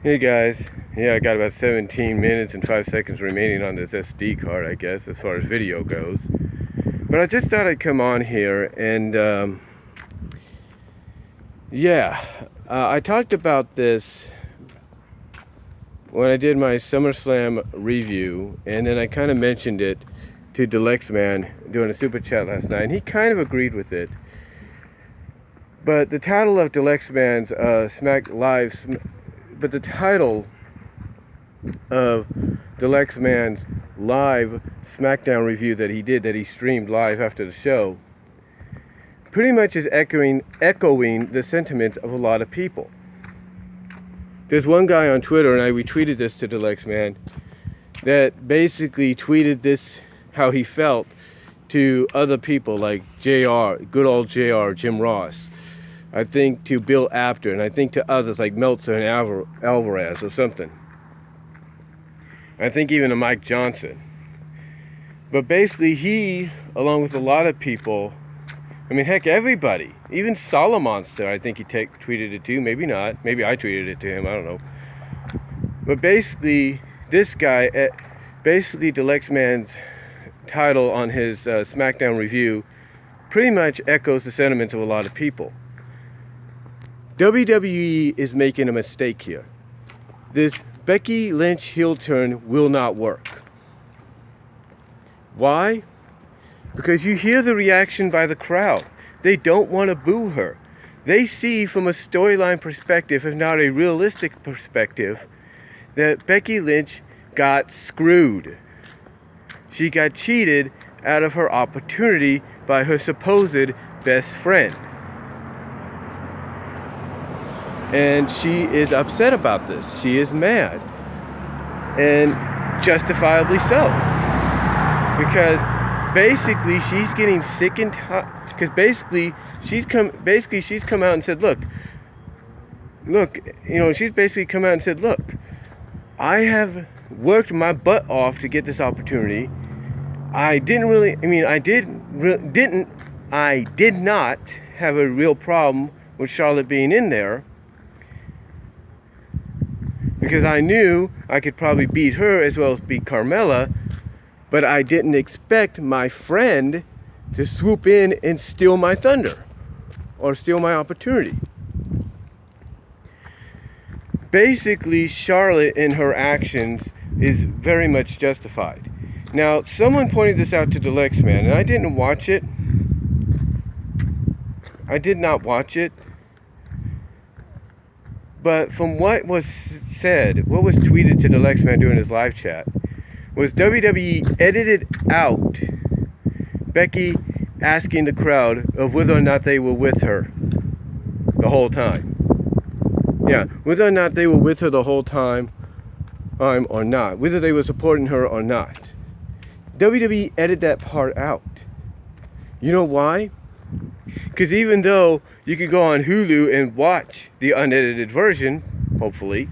Hey guys, yeah, I got about 17 minutes and 5 seconds remaining on this SD card, I guess, as far as video goes. But I just thought I'd come on here and, I talked about this when I did my SummerSlam review, and then I kind of mentioned it to Dalyxman doing a super chat last night, and he kind of agreed with it. But the title of Dalyxman's the title of Dalyxman's live SmackDown review that he streamed live after the show, pretty much is echoing the sentiments of a lot of people. There's one guy on Twitter, and I retweeted this to Dalyxman, that basically tweeted this, how he felt, to other people like JR, good old JR, Jim Ross. I think to Bill Apter, and I think to others like Meltzer and Alvarez or something. I think even to Mike Johnson. But basically he, along with a lot of people, I mean, heck, everybody, even Solomonster, I think he tweeted it to, maybe not, maybe I tweeted it to him, I don't know. But basically, this guy, basically Dalyxman's title on his SmackDown review pretty much echoes the sentiments of a lot of people. WWE is making a mistake here. This Becky Lynch heel turn will not work. Why? Because you hear the reaction by the crowd. They don't want to boo her. They see from a storyline perspective, if not a realistic perspective, that Becky Lynch got screwed. She got cheated out of her opportunity by her supposed best friend. And she is upset about this. She is mad. And justifiably so. Because basically she's getting sick and tired. Because basically she's come out and said, look, she's basically come out and said, look, I have worked my butt off to get this opportunity. I did not have a real problem with Charlotte being in there, because I knew I could probably beat her as well as beat Carmella, but I didn't expect my friend to swoop in and steal my thunder or steal my opportunity. Basically, Charlotte in her actions is very much justified. Now, someone pointed this out to Dalyxman, and I didn't watch it. I did not watch it. But from what was said, what was tweeted to Dalyxman during his live chat, was WWE edited out Becky asking the crowd of whether or not they were with her the whole time. Yeah, whether or not they were with her the whole time or not. Whether they were supporting her or not. WWE edited that part out. You know why? Because even though you could go on Hulu and watch the unedited version, hopefully,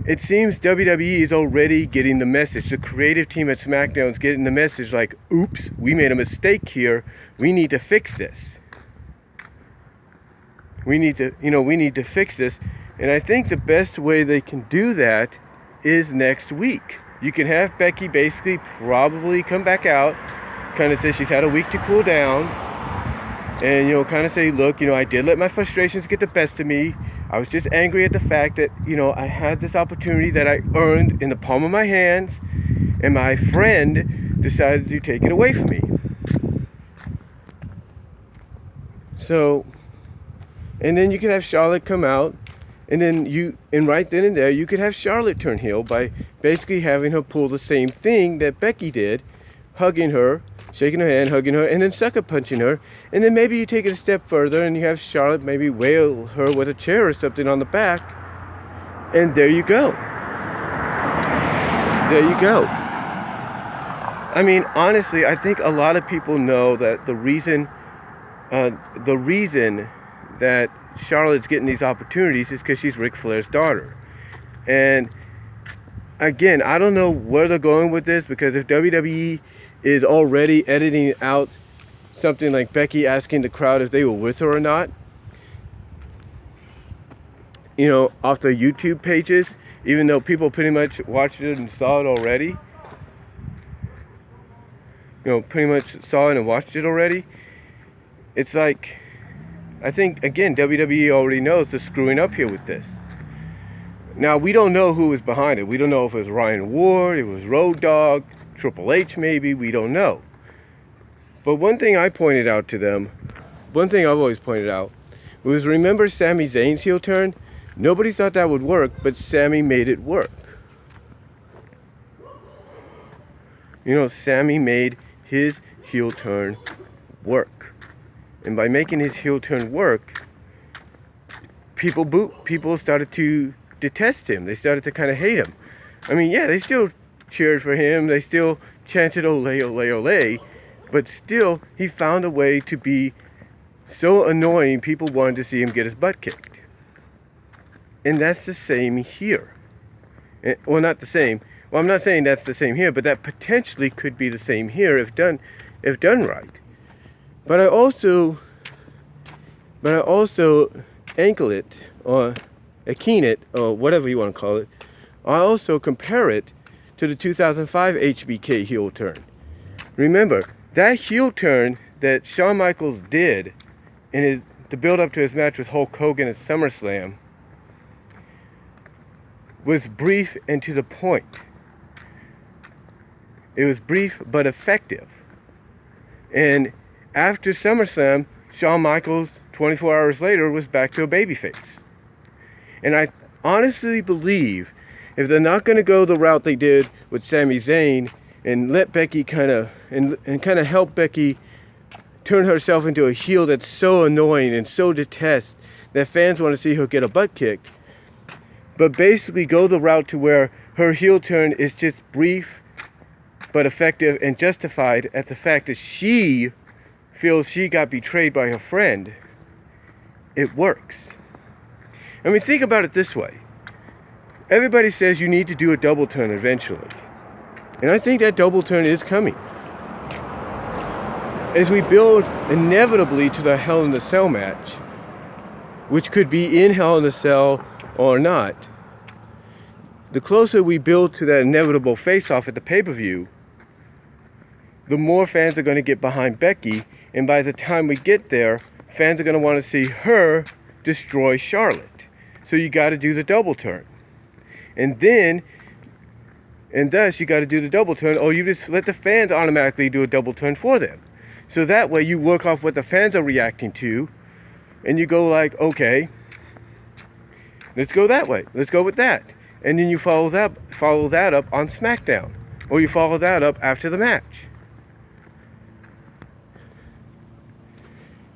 it seems WWE is already getting the message. The creative team at SmackDown is getting the message like, oops, we made a mistake here. We need to fix this. We need to fix this. And I think the best way they can do that is next week. You can have Becky basically probably come back out, kind of say she's had a week to cool down, and kind of say, look, I did let my frustrations get the best of me. I was just angry at the fact that I had this opportunity that I earned in the palm of my hands, and my friend decided to take it away from me. So, and then you could have Charlotte come out, and then right then and there you could have Charlotte turn heel by basically having her pull the same thing that Becky did, hugging her, shaking her hand, hugging her, and then sucker punching her. And then maybe you take it a step further and you have Charlotte maybe wail her with a chair or something on the back. And there you go. There you go. I mean, honestly, I think a lot of people know that the reason that Charlotte's getting these opportunities is because she's Ric Flair's daughter. And again, I don't know where they're going with this, because if WWE is already editing out something like Becky asking the crowd if they were with her or not, you know, off the YouTube pages, even though people pretty much watched it and saw it already. You know, pretty much saw it and watched it already. It's like, I think, again, WWE already knows they're screwing up here with this. Now, we don't know who was behind it. We don't know if it was Ryan Ward, it was Road Dogg, Triple H maybe, we don't know. But one thing I pointed out to them, one thing I've always pointed out, was remember Sami Zayn's heel turn? Nobody thought that would work, but Sami made it work. You know, Sami made his heel turn work. And by making his heel turn work, people started to detest him. They started to kind of hate him. I mean, yeah, they still cheered for him. They still chanted ole, ole, ole. But still, he found a way to be so annoying, people wanted to see him get his butt kicked. And that's the same here. Well, not the same. Well, I'm not saying that's the same here, but that potentially could be the same here if done right. But I also ankle it, or akeen it, or whatever you want to call it. I also compare it to the 2005 HBK heel turn. Remember, that heel turn that Shawn Michaels did in the build up to his match with Hulk Hogan at SummerSlam was brief and to the point. It was brief but effective. And after SummerSlam, Shawn Michaels, 24 hours later, was back to a babyface. And I honestly believe if they're not going to go the route they did with Sami Zayn and let Becky kind of help Becky turn herself into a heel that's so annoying and so detest that fans want to see her get a butt kicked, but basically go the route to where her heel turn is just brief but effective and justified at the fact that she feels she got betrayed by her friend, it works. I mean, think about it this way. Everybody says you need to do a double turn eventually. And I think that double turn is coming. As we build inevitably to the Hell in a Cell match, which could be in Hell in a Cell or not, the closer we build to that inevitable face-off at the pay-per-view, the more fans are going to get behind Becky, and by the time we get there, fans are going to want to see her destroy Charlotte. So you got to do the double turn. And thus you got to do the double turn, or you just let the fans automatically do a double turn for them. So that way you work off what the fans are reacting to, and you go like, okay, let's go that way. Let's go with that. And then you follow that up on SmackDown, or you follow that up after the match.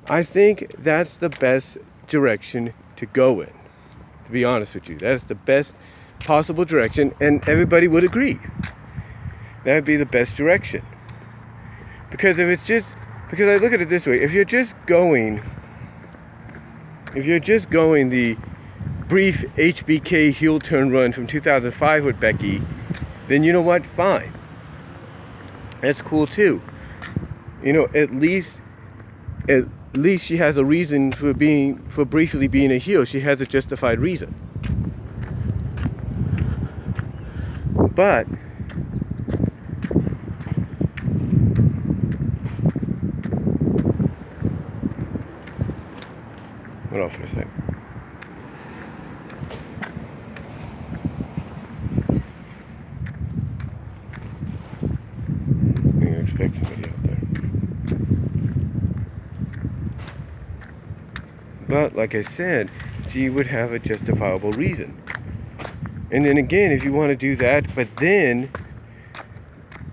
I think that's the best direction to go in, to be honest with you. That's the best possible direction, and everybody would agree. That would be the best direction. Because I look at it this way, if you're just going the brief HBK heel turn run from 2005 with Becky, then you know what? Fine. That's cool too. You know, at least she has a reason for briefly being a heel. She has a justified reason. But hold on for a sec. You're expecting somebody out there. But like I said, she would have a justifiable reason. And then again, if you want to do that, but then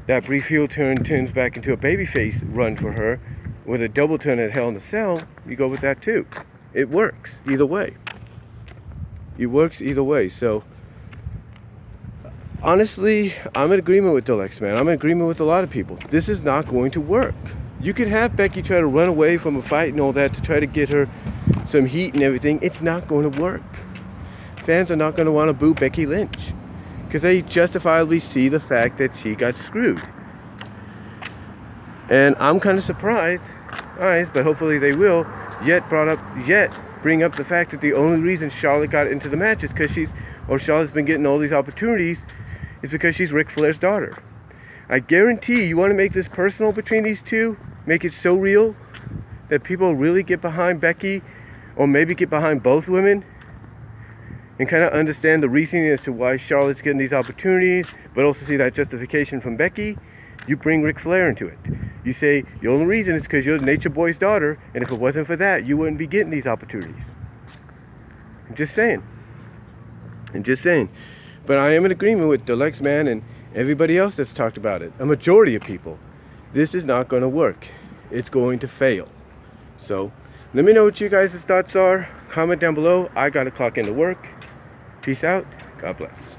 that brief heel turn turns back into a babyface run for her with a double turn at Hell in a Cell, you go with that too. It works either way. It works either way. So honestly, I'm in agreement with Dalyxman. I'm in agreement with a lot of people. This is not going to work. You could have Becky try to run away from a fight and all that to try to get her some heat and everything. It's not going to work. Fans are not going to want to boo Becky Lynch because they justifiably see the fact that she got screwed. And I'm kind of surprised, but hopefully they will, yet bring up the fact that the only reason Charlotte got into the match is because Charlotte's been getting all these opportunities is because she's Ric Flair's daughter. I guarantee you want to make this personal between these two, make it so real that people really get behind Becky, or maybe get behind both women, and kind of understand the reasoning as to why Charlotte's getting these opportunities, but also see that justification from Becky. You bring Ric Flair into it. You say the only reason is because you're Nature Boy's daughter, and if it wasn't for that, you wouldn't be getting these opportunities. I'm just saying. But I am in agreement with Dalyxman and everybody else that's talked about it. A majority of people. This is not going to work. It's going to fail. So, let me know what you guys' thoughts are. Comment down below. I got to clock into work. Peace out. God bless.